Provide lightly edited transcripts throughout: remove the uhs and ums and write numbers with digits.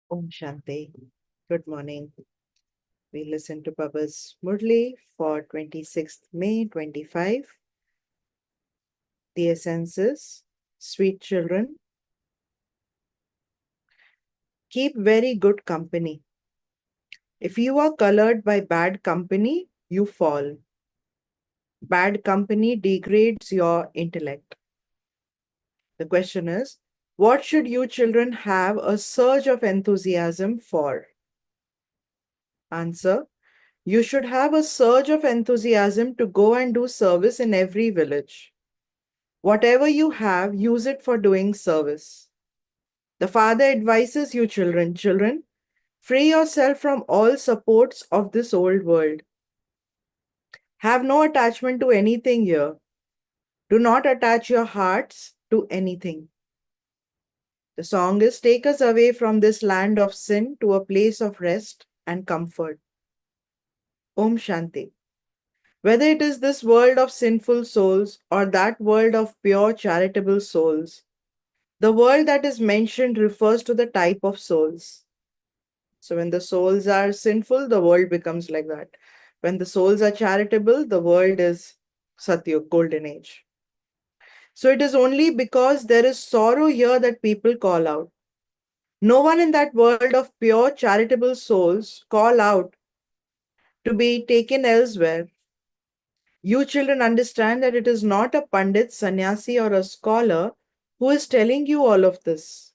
Om Shanti. Good morning. We listen to Baba's Murli for 26th May 25. The essence is, sweet children, keep very good company. If you are colored by bad company, you fall. Bad company degrades your intellect. The question is, what should you children have a surge of enthusiasm for? Answer, you should have a surge of enthusiasm to go and do service in every village. Whatever you have, use it for doing service. The father advises you, children, free yourself from all supports of this old world. Have no attachment to anything here. Do not attach your hearts to anything. The song is, take us away from this land of sin to a place of rest and comfort. Om Shanti. Whether it is this world of sinful souls or that world of pure charitable souls, the world that is mentioned refers to the type of souls. So when the souls are sinful, the world becomes like that. When the souls are charitable, the world is Satyug, golden age. So it is only because there is sorrow here that people call out. No one in that world of pure charitable souls call out to be taken elsewhere. You children understand that it is not a pandit, sannyasi, or a scholar who is telling you all of this.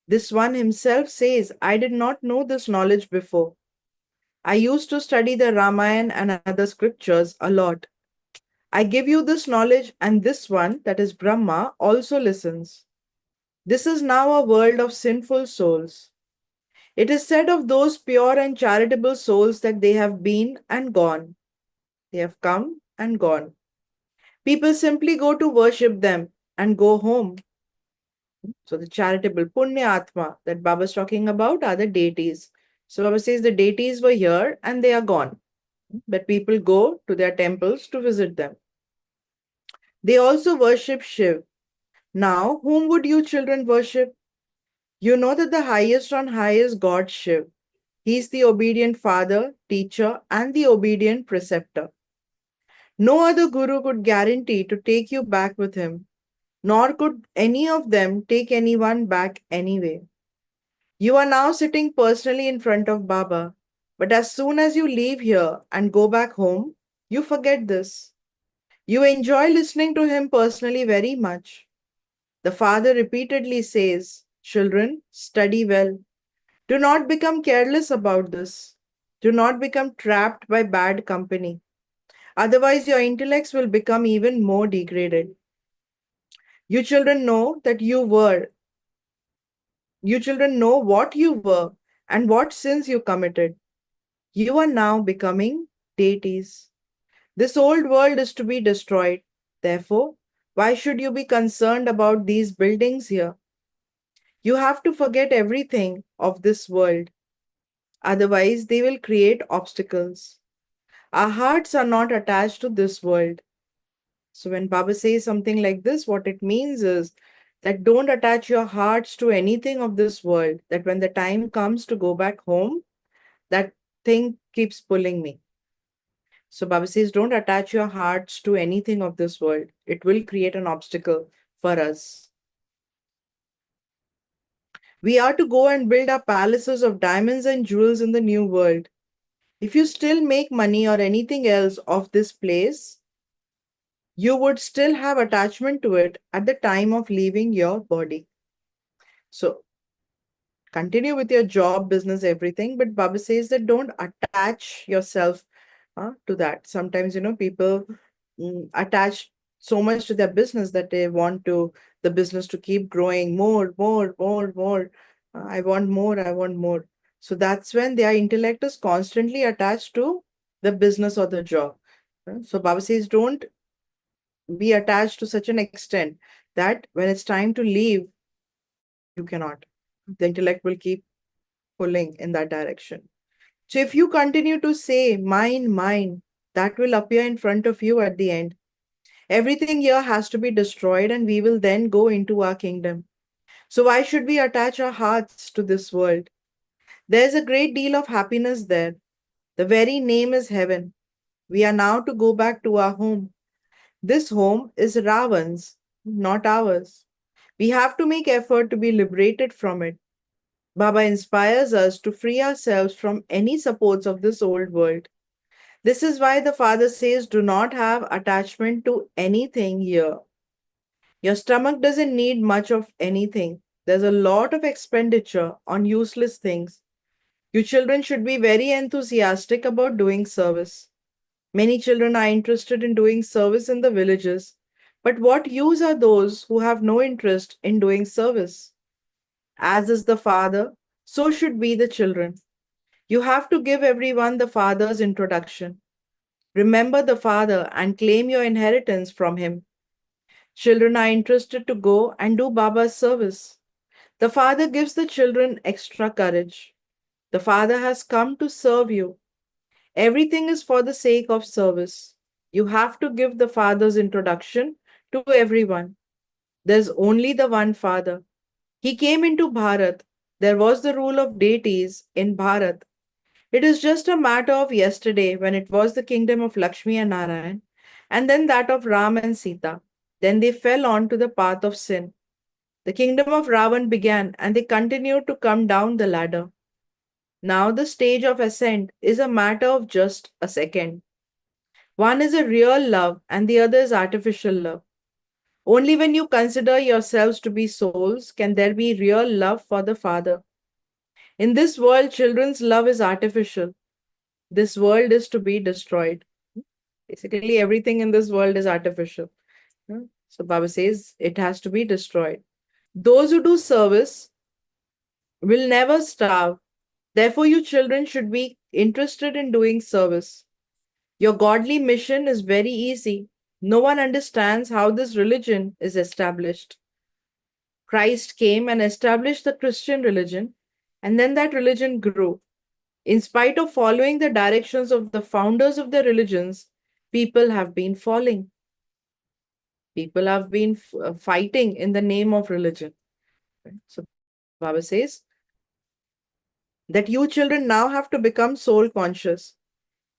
This one himself says, I did not know this knowledge before. I used to study the Ramayana and other scriptures a lot. I give you this knowledge, and this one, that is Brahma, also listens. This is now a world of sinful souls. It is said of those pure and charitable souls that they have been and gone. They have come and gone. People simply go to worship them and go home. So the charitable Punya Atma that Baba is talking about are the deities. So Baba says the deities were here and they are gone. But people go to their temples to visit them. They also worship Shiv. Now, whom would you children worship? You know that the highest on high is God Shiv. He is the obedient father, teacher, and the obedient preceptor. No other guru could guarantee to take you back with him, nor could any of them take anyone back anyway. You are now sitting personally in front of Baba, but as soon as you leave here and go back home, you forget this. You enjoy listening to him personally very much. The father repeatedly says, children, study well. Do not become careless about this. Do not become trapped by bad company. Otherwise, your intellects will become even more degraded. You children know that you children know what you were and what sins you committed. You are now becoming deities. This old world is to be destroyed. Therefore, why should you be concerned about these buildings here? You have to forget everything of this world. Otherwise, they will create obstacles. Our hearts are not attached to this world. So when Baba says something like this, what it means is that don't attach your hearts to anything of this world. That when the time comes to go back home, that thing keeps pulling me. So Baba says, don't attach your hearts to anything of this world. It will create an obstacle for us. We are to go and build our palaces of diamonds and jewels in the new world. If you still make money or anything else of this place, you would still have attachment to it at the time of leaving your body. So continue with your job, business, everything. But Baba says that don't attach yourself to that. Sometimes, people attach so much to their business that they want the business to keep growing more, more, more, more. I want more, I want more. So that's when their intellect is constantly attached to the business or the job. So Baba says, don't be attached to such an extent that when it's time to leave, you cannot. The intellect will keep pulling in that direction. So if you continue to say, mine, mine, that will appear in front of you at the end. Everything here has to be destroyed, and we will then go into our kingdom. So why should we attach our hearts to this world? There is a great deal of happiness there. The very name is heaven. We are now to go back to our home. This home is Ravan's, not ours. We have to make effort to be liberated from it. Baba inspires us to free ourselves from any supports of this old world. This is why the Father says, do not have attachment to anything here. Your stomach doesn't need much of anything. There's a lot of expenditure on useless things. You children should be very enthusiastic about doing service. Many children are interested in doing service in the villages, but what use are those who have no interest in doing service? As is the Father, so should be the children. You have to give everyone the Father's introduction. Remember the Father and claim your inheritance from Him. Children are interested to go and do Baba's service. The Father gives the children extra courage. The Father has come to serve you. Everything is for the sake of service. You have to give the Father's introduction to everyone. There's only the one Father. He came into Bharat. There was the rule of deities in Bharat. It is just a matter of yesterday when it was the kingdom of Lakshmi and Narayan, and then that of Ram and Sita. Then they fell on to the path of sin. The kingdom of Ravan began, and they continued to come down the ladder. Now the stage of ascent is a matter of just a second. One is a real love, and the other is artificial love. Only when you consider yourselves to be souls can there be real love for the Father. In this world, children's love is artificial. This world is to be destroyed. Basically, everything in this world is artificial. So Baba says it has to be destroyed. Those who do service will never starve. Therefore, you children should be interested in doing service. Your godly mission is very easy. No one understands how this religion is established. Christ came and established the Christian religion, and then that religion grew. In spite of following the directions of the founders of the religions, people have been falling. People have been fighting in the name of religion. So Baba says that you children now have to become soul conscious.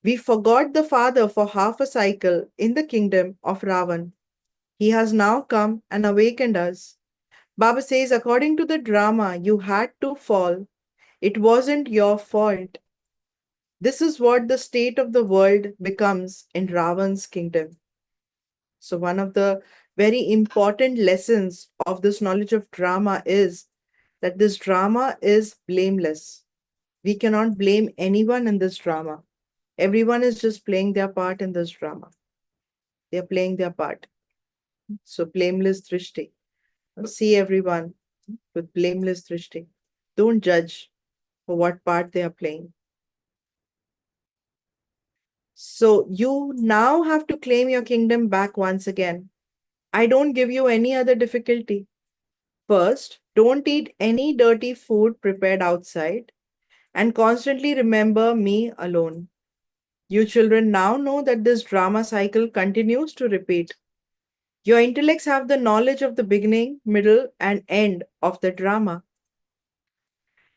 We forgot the Father for half a cycle in the kingdom of Ravan. He has now come and awakened us. Baba says, according to the drama, you had to fall. It wasn't your fault. This is what the state of the world becomes in Ravan's kingdom. So, one of the very important lessons of this knowledge of drama is that this drama is blameless. We cannot blame anyone in this drama. Everyone is just playing their part in this drama. They are playing their part. So, blameless drishti. See everyone with blameless drishti. Don't judge for what part they are playing. So, you now have to claim your kingdom back once again. I don't give you any other difficulty. First, don't eat any dirty food prepared outside and constantly remember me alone. You children now know that this drama cycle continues to repeat. Your intellects have the knowledge of the beginning, middle, and end of the drama.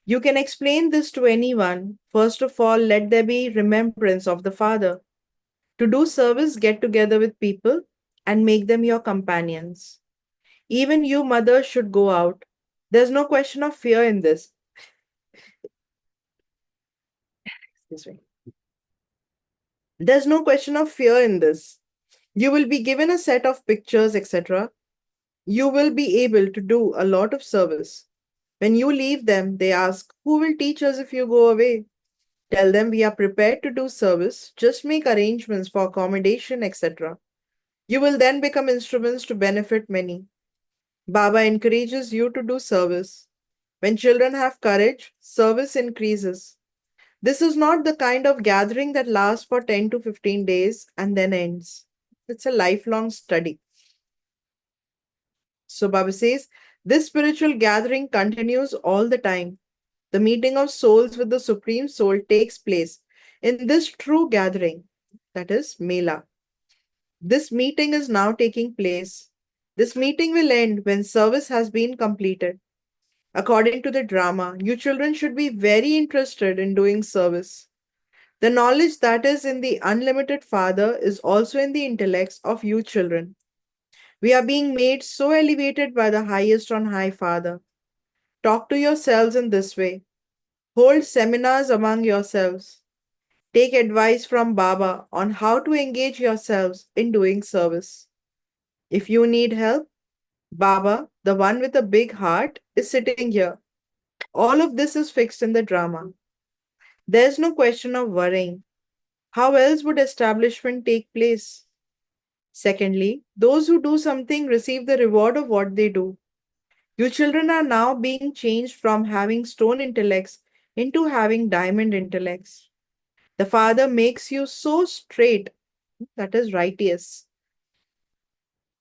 You can explain this to anyone. First of all, let there be remembrance of the Father. To do service, get together with people and make them your companions. Even you, mother, should go out. There's no question of fear in this. Excuse me. There's no question of fear in this. You will be given a set of pictures, etc. You will be able to do a lot of service. When you leave them, they ask, who will teach us if you go away? Tell them we are prepared to do service. Just make arrangements for accommodation, etc. You will then become instruments to benefit many. Baba encourages you to do service. When children have courage, service increases. This is not the kind of gathering that lasts for 10 to 15 days and then ends. It's a lifelong study. So Baba says, this spiritual gathering continues all the time. The meeting of souls with the Supreme Soul takes place in this true gathering, that is Mela. This meeting is now taking place. This meeting will end when service has been completed. According to the drama, you children should be very interested in doing service. The knowledge that is in the unlimited Father is also in the intellects of you children. We are being made so elevated by the highest on high Father. Talk to yourselves in this way. Hold seminars among yourselves. Take advice from Baba on how to engage yourselves in doing service. If you need help, Baba, the one with a big heart, is sitting here. All of this is fixed in the drama. There's no question of worrying. How else would establishment take place? Secondly, those who do something receive the reward of what they do. You children are now being changed from having stone intellects into having diamond intellects. The Father makes you so straight, that is righteous,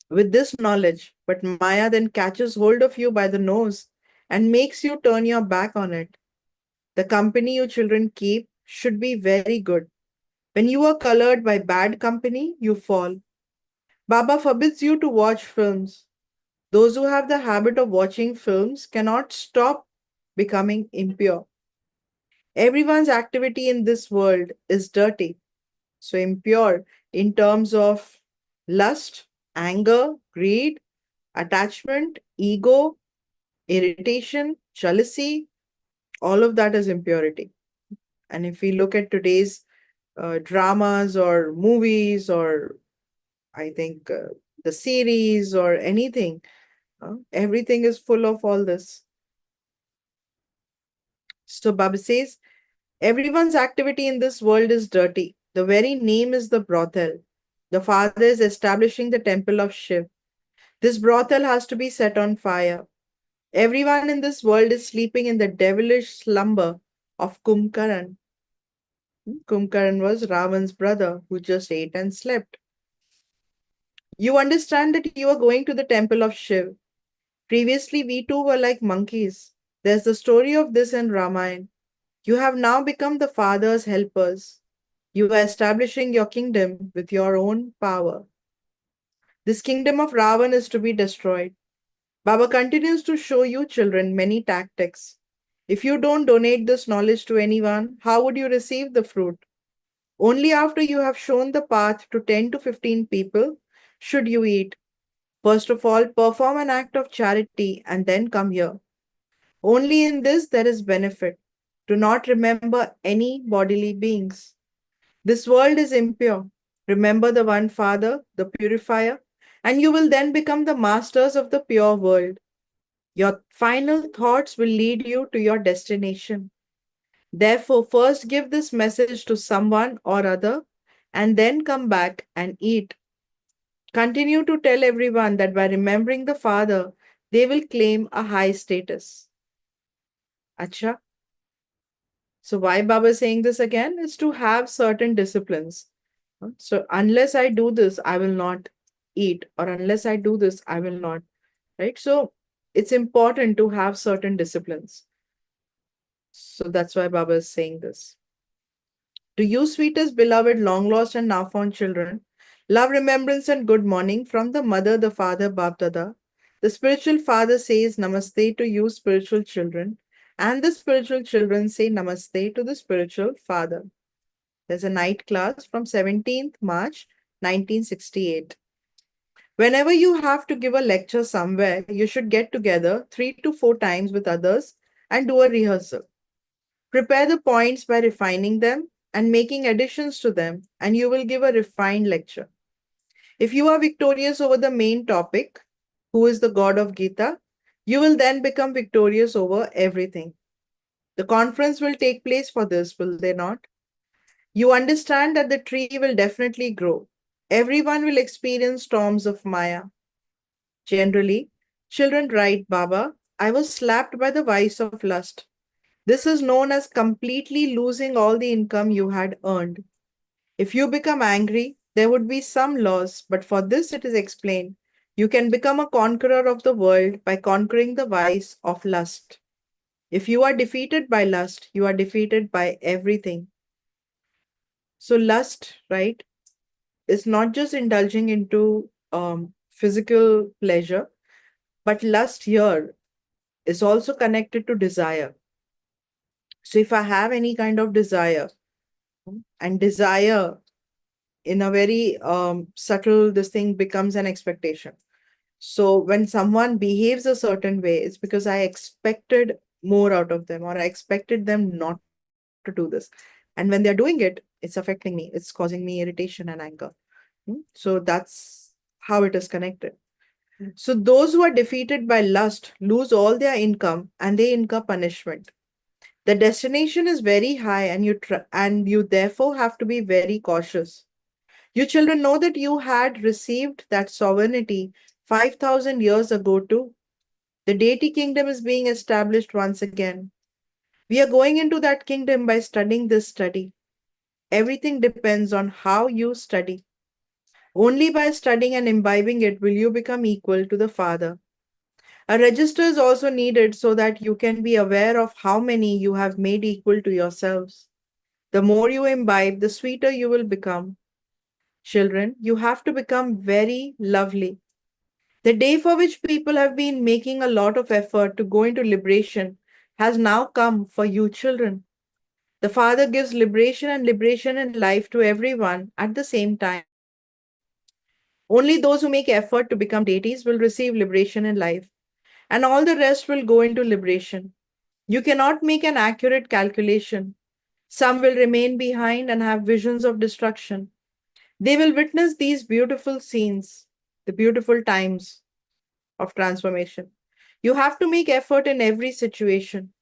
with this knowledge, but Maya then catches hold of you by the nose and makes you turn your back on it. The company you children keep should be very good. When you are colored by bad company, you fall. Baba forbids you to watch films. Those who have the habit of watching films cannot stop becoming impure. Everyone's activity in this world is dirty, so impure in terms of lust, anger, greed, attachment, ego, irritation, jealousy, all of that is impurity. And if we look at today's dramas or movies or I think the series or anything, everything is full of all this. So Baba says, everyone's activity in this world is dirty. The very name is the brothel. The Father is establishing the temple of Shiv. This brothel has to be set on fire. Everyone in this world is sleeping in the devilish slumber of Kumkaran. Kumkaran was Ravan's brother who just ate and slept. You understand that you are going to the temple of Shiv. Previously, we too were like monkeys. There's the story of this in Ramayana. You have now become the Father's helpers. You are establishing your kingdom with your own power. This kingdom of Ravan is to be destroyed. Baba continues to show you children many tactics. If you don't donate this knowledge to anyone, how would you receive the fruit? Only after you have shown the path to 10 to 15 people should you eat. First of all, perform an act of charity and then come here. Only in this there is benefit. Do not remember any bodily beings. This world is impure. Remember the one Father, the purifier, and you will then become the masters of the pure world. Your final thoughts will lead you to your destination. Therefore, first give this message to someone or other, and then come back and eat. Continue to tell everyone that by remembering the Father, they will claim a high status. Acha. So why Baba is saying this again is to have certain disciplines. So unless I do this, I will not eat, or unless I do this, I will not. Right? So it's important to have certain disciplines. So that's why Baba is saying this. To you, sweetest, beloved, long lost, and now found children, love, remembrance, and good morning from the mother, the father, Bab Dada. The spiritual father says Namaste to you, spiritual children, and the spiritual children say Namaste to the spiritual father. There's a night class from 17th March 1968. Whenever you have to give a lecture somewhere, you should get together 3 to 4 times with others and do a rehearsal. Prepare the points by refining them and making additions to them, and you will give a refined lecture. If you are victorious over the main topic, who is the God of Gita, you will then become victorious over everything. The conference will take place for this, will they not? You understand that the tree will definitely grow. Everyone will experience storms of Maya. Generally, children write, Baba, I was slapped by the vice of lust. This is known as completely losing all the income you had earned. If you become angry, there would be some loss, but for this it is explained. You can become a conqueror of the world by conquering the vice of lust. If you are defeated by lust, you are defeated by everything. So, lust, right, is not just indulging into physical pleasure, but lust here is also connected to desire. So if I have any kind of desire, and desire in a very subtle, this thing becomes an expectation. So when someone behaves a certain way, it's because I expected more out of them, or I expected them not to do this. And when they're doing it, it's affecting me. It's causing me irritation and anger. So that's how it is connected. So those who are defeated by lust lose all their income and they incur punishment. The destination is very high, and you therefore have to be very cautious. You children know that you had received that sovereignty 5,000 years ago too. The deity kingdom is being established once again. We are going into that kingdom by studying this study. Everything depends on how you study. Only by studying and imbibing it will you become equal to the Father. A register is also needed so that you can be aware of how many you have made equal to yourselves. The more you imbibe, the sweeter you will become. Children, you have to become very lovely. The day for which people have been making a lot of effort to go into liberation has now come for you children. The Father gives liberation in life to everyone at the same time. Only those who make effort to become deities will receive liberation in life, and all the rest will go into liberation. You cannot make an accurate calculation. Some will remain behind and have visions of destruction. They will witness these beautiful scenes, the beautiful times of transformation. You have to make effort in every situation.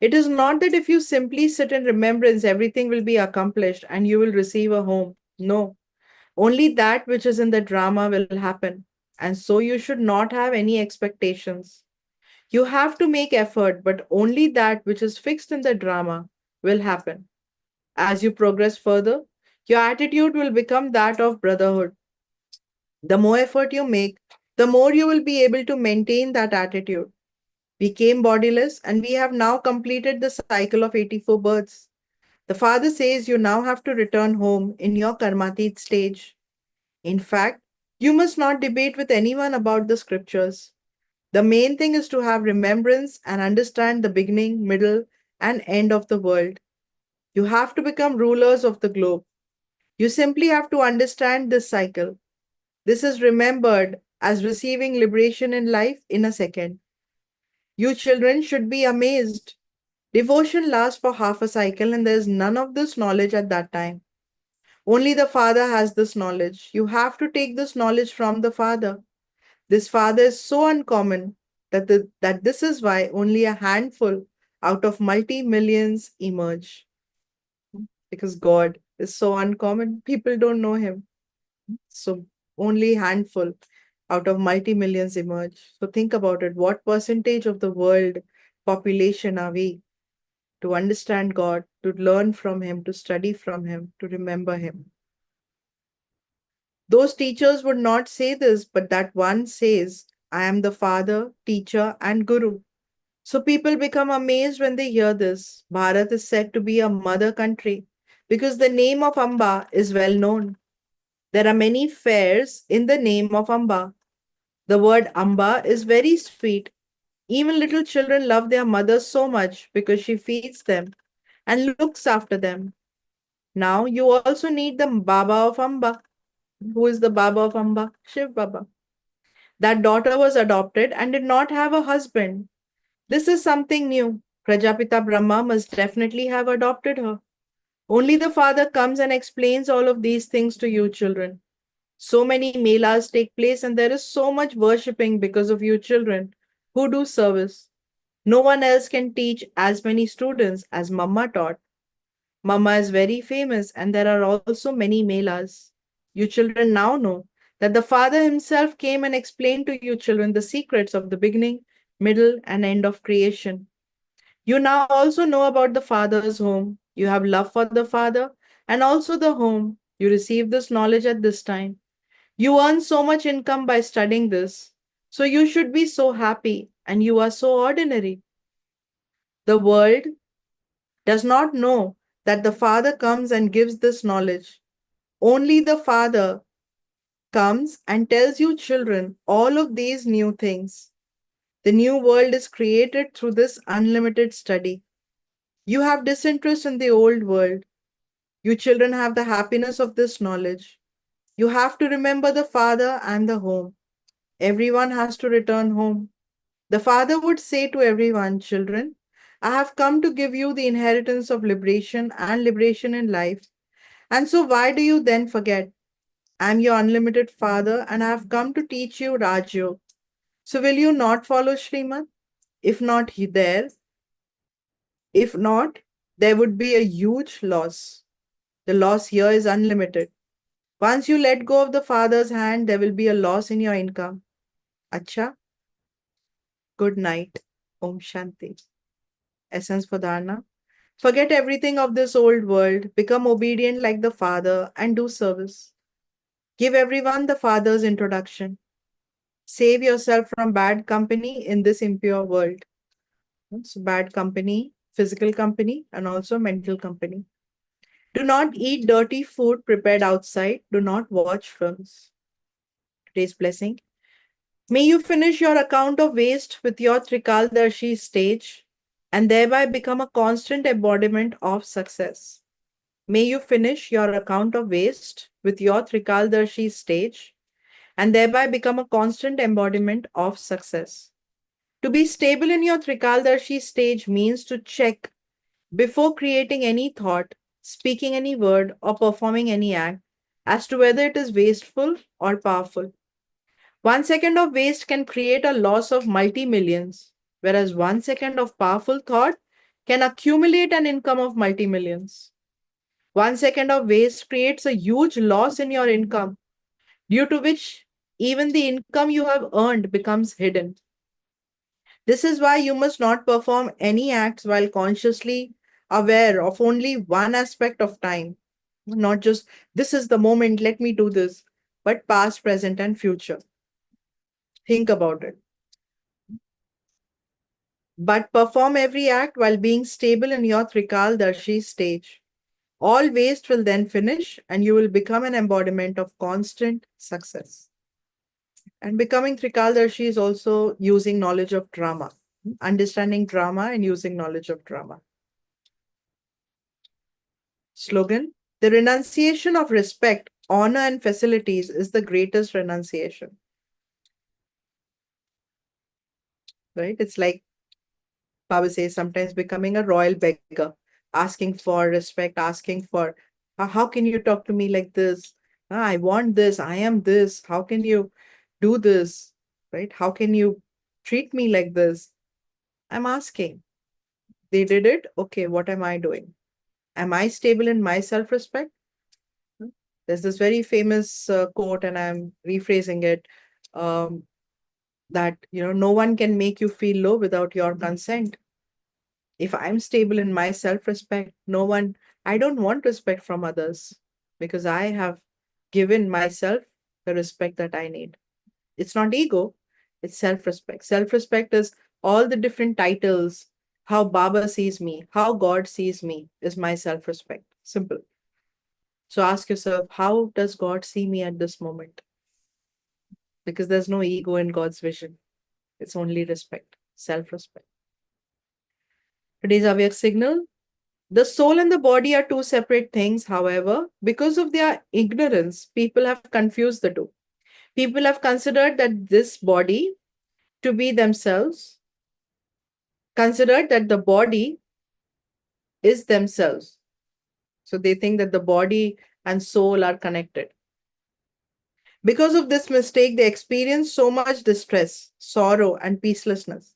It is not that if you simply sit in remembrance, everything will be accomplished and you will receive a home. No, only that which is in the drama will happen. And so you should not have any expectations. You have to make effort, but only that which is fixed in the drama will happen. As you progress further, your attitude will become that of brotherhood. The more effort you make, the more you will be able to maintain that attitude. We came bodiless and we have now completed the cycle of 84 births. The Father says you now have to return home in your karmatit stage. In fact, you must not debate with anyone about the scriptures. The main thing is to have remembrance and understand the beginning, middle, and end of the world. You have to become rulers of the globe. You simply have to understand this cycle. This is remembered as receiving liberation in life in a second. You children should be amazed. Devotion lasts for half a cycle, and there is none of this knowledge at that time. Only the Father has this knowledge. You have to take this knowledge from the Father. This Father is so uncommon that this is why only a handful out of multi millions emerge. Because God is so uncommon, people don't know Him. So only handful out of multi millions emerge. So think about it. What percentage of the world population are we to understand God, to learn from Him, to study from Him, to remember Him? Those teachers would not say this, but that one says, I am the Father, teacher, and Guru. So people become amazed when they hear this. Bharat is said to be a mother country because the name of Amba is well known. There are many fairs in the name of Amba. The word Amba is very sweet. Even little children love their mother so much because she feeds them and looks after them. Now you also need the Baba of Amba. Who is the Baba of Amba? Shiv Baba. That daughter was adopted and did not have a husband. This is something new. Prajapita Brahma must definitely have adopted her. Only the Father comes and explains all of these things to you children. So many melas take place and there is so much worshipping because of you children who do service. No one else can teach as many students as Mama taught. Mama is very famous and there are also many melas. You children now know that the Father himself came and explained to you children the secrets of the beginning, middle, and end of creation. You now also know about the Father's home. You have love for the Father and also the home. You receive this knowledge at this time. You earn so much income by studying this. So you should be so happy and you are so ordinary. The world does not know that the Father comes and gives this knowledge. Only the Father comes and tells you children all of these new things. The new world is created through this unlimited study. You have disinterest in the old world. You children have the happiness of this knowledge. You have to remember the father and the home. Everyone has to return home. The father would say to everyone, children, I have come to give you the inheritance of liberation and liberation in life. And so why do you then forget? I am your unlimited father and I have come to teach you Raj Yoga. So will you not follow Srimad? If not there, if not, there would be a huge loss. The loss here is unlimited. Once you let go of the father's hand, there will be a loss in your income. Acha, good night. Om Shanti. Essence for Dharna. Forget everything of this old world, become obedient like the Father, and do service. Give everyone the Father's introduction. Save yourself from bad company in this impure world. So, bad company, physical company, and also mental company. Do not eat dirty food prepared outside. Do not watch films. Today's blessing. May you finish your account of waste with your Trikaldarshi stage and thereby become a constant embodiment of success. May you finish your account of waste with your Trikaldarshi stage and thereby become a constant embodiment of success. To be stable in your Trikaldarshi stage means to check before creating any thought, speaking any word, or performing any act as to whether it is wasteful or powerful. 1 second of waste can create a loss of multi millions, whereas 1 second of powerful thought can accumulate an income of multi millions. 1 second of waste creates a huge loss in your income, due to which even the income you have earned becomes hidden. This is why you must not perform any acts while consciously aware of only one aspect of time. Not just, this is the moment, let me do this, but past, present, and future. Think about it. But perform every act while being stable in your Trikal Darshi stage. All waste will then finish and you will become an embodiment of constant success. And becoming Trikaldarshi is also using knowledge of drama, understanding drama and using knowledge of drama. Slogan: the renunciation of respect, honor, and facilities is the greatest renunciation. Right? It's like Baba says, sometimes becoming a royal beggar, asking for respect, asking for, how can you talk to me like this? I want this, I am this. How can you do this? Right? How can you treat me like this? I'm asking. They did it. Okay, what am I doing? Am I stable in my self respect? There's this very famous quote, and I'm rephrasing it, um, that no one can make you feel low without your consent. If I'm stable in my self respect, I don't want respect from others because I have given myself the respect that I need. It's not ego, it's self respect. Self respect is all the different titles. How Baba sees me, how God sees me is my self respect. Simple. So ask yourself, how does God see me at this moment? Because there's no ego in God's vision, it's only respect, self respect. Today's Avyak signal: the soul and the body are two separate things. However, because of their ignorance, people have confused the two. People have considered that this body to be themselves, considered that the body is themselves. So they think that the body and soul are connected. Because of this mistake, they experience so much distress, sorrow, and peacelessness.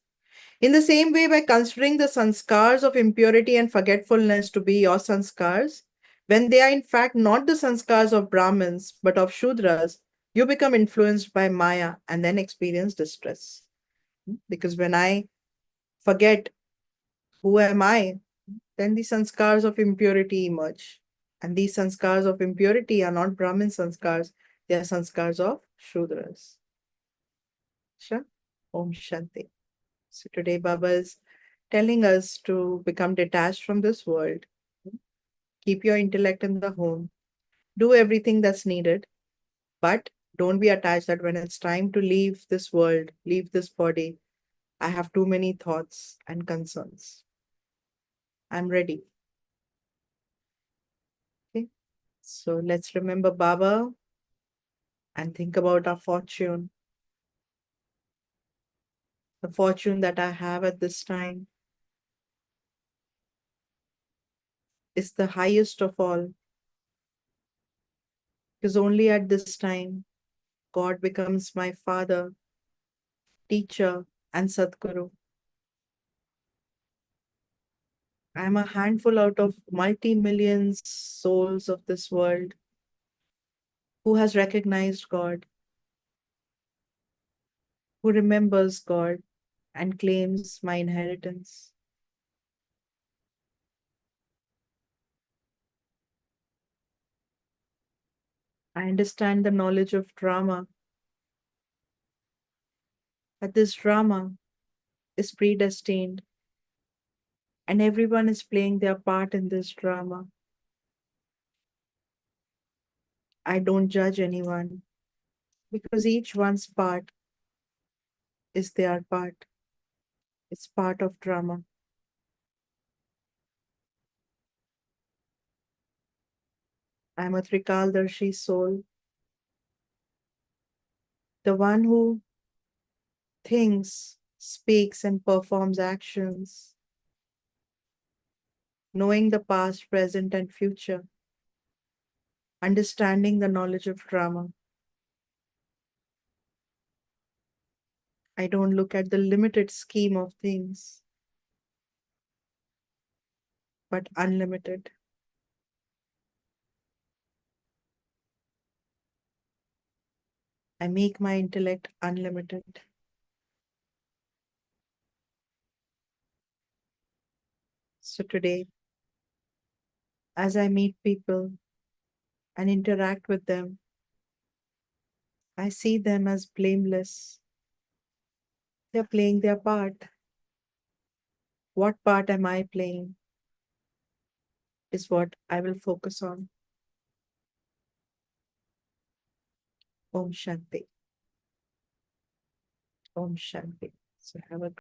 In the same way, by considering the sanskars of impurity and forgetfulness to be your sanskars, when they are in fact not the sanskars of Brahmins but of Shudras, you become influenced by Maya and then experience distress. Because when I forget who am I, then the sanskars of impurity emerge. And these sanskars of impurity are not Brahmin sanskars, they are sanskars of Shudras. Sure? Om Shanti. So today Baba is telling us to become detached from this world. Keep your intellect in the home. Do everything that's needed, but don't be attached that when it's time to leave this world, leave this body, I have too many thoughts and concerns. I'm ready. Okay. So let's remember Baba and think about our fortune. The fortune that I have at this time is the highest of all, because only at this time God becomes my father, teacher, and Sadguru. I am a handful out of multi-millions souls of this world who has recognized God, who remembers God, and claims my inheritance. I understand the knowledge of drama, that this drama is predestined and everyone is playing their part in this drama. I don't judge anyone because each one's part is their part. It's part of drama. I'm a Trikaldarshi soul, the one who thinks, speaks, and performs actions, knowing the past, present, and future, understanding the knowledge of drama. I don't look at the limited scheme of things, but unlimited. I make my intellect unlimited. So today, as I meet people and interact with them, I see them as blameless. They're playing their part. What part am I playing is what I will focus on. Om Shanti. Om Shanti. So have a